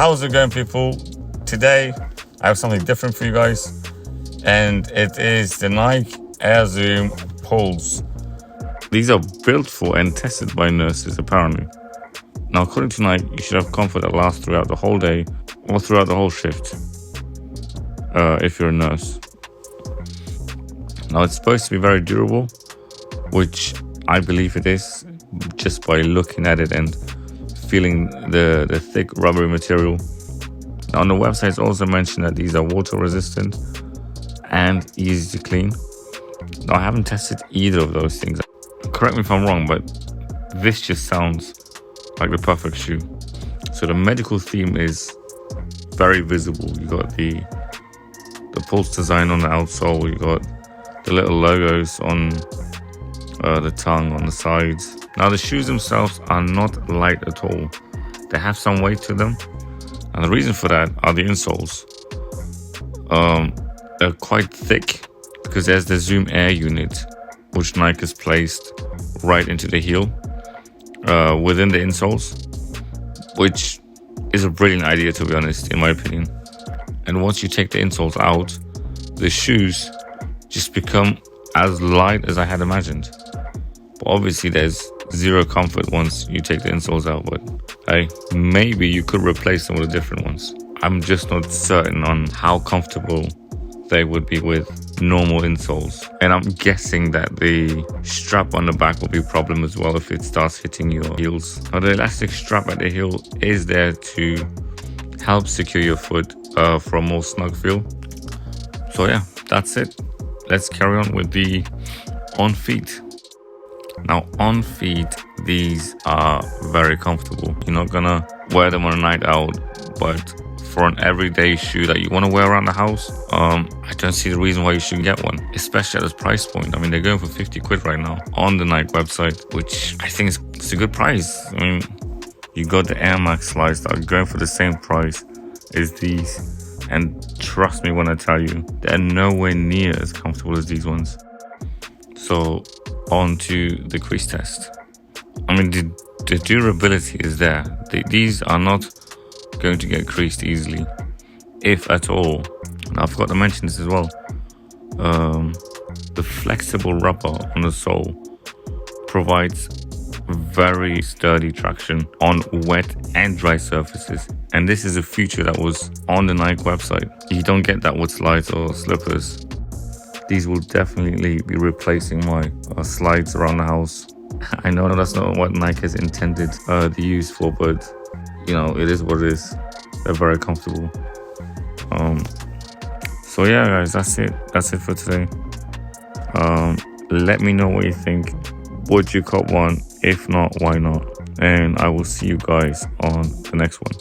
How's it going, people? Today I have something different for you guys, and it is the Nike Air Zoom poles. These are built for and tested by nurses, apparently. Now, according to Nike, you should have comfort that lasts throughout the whole day or throughout the whole shift, if you're a nurse. Now, it's supposed to be very durable, which I believe it is, just by looking at it and feeling the thick rubbery material. Now, on the website, it's also mentioned that these are water resistant and easy to clean. Now, I haven't tested either of those things. Correct me if I'm wrong, but this just sounds like the perfect shoe. So the medical theme is very visible. You got the pulse design on the outsole. You got the little logos on the tongue on the sides. Now, the shoes themselves are not light at all. They have some weight to them, and the reason for that are the insoles. They're quite thick because there's the Zoom Air unit, which Nike has placed right into the heel within the insoles, which is a brilliant idea, to be honest, in my opinion. And once you take the insoles out, the shoes just become as light as I had imagined. But obviously there's zero comfort once you take the insoles out, but hey, maybe you could replace them with different ones. I'm just not certain on how comfortable they would be with normal insoles, and I'm guessing that the strap on the back will be a problem as well if it starts hitting your heels. Now, the elastic strap at the heel is there to help secure your foot for a more snug feel. So yeah, that's it. Let's carry on with the on feet. Now, on feet, these are very comfortable. You're not gonna wear them on a night out, but for an everyday shoe that you want to wear around the house, I don't see the reason why you shouldn't get one, especially at this price point. I mean, they're going for 50 quid right now on the Nike website, which I think is a good price. I mean, you got the Air Max slides that are going for the same price as these, and trust me when I tell you, they're nowhere near as comfortable as these ones. So on to the Crease Test. I mean, the durability is there. These are not going to get creased easily, if at all. Now, I forgot to mention this as well. The flexible rubber on the sole provides very sturdy traction on wet and dry surfaces, and this is a feature that was on the Nike website. You don't get that with slides or slippers. These will definitely be replacing my slides around the house. I know that's not what Nike has intended the use for, but you know, it is what it is. They're very comfortable. So yeah, guys, that's it for today. Let me know what you think. Would you cop one? If not, why not? And I will see you guys on the next one.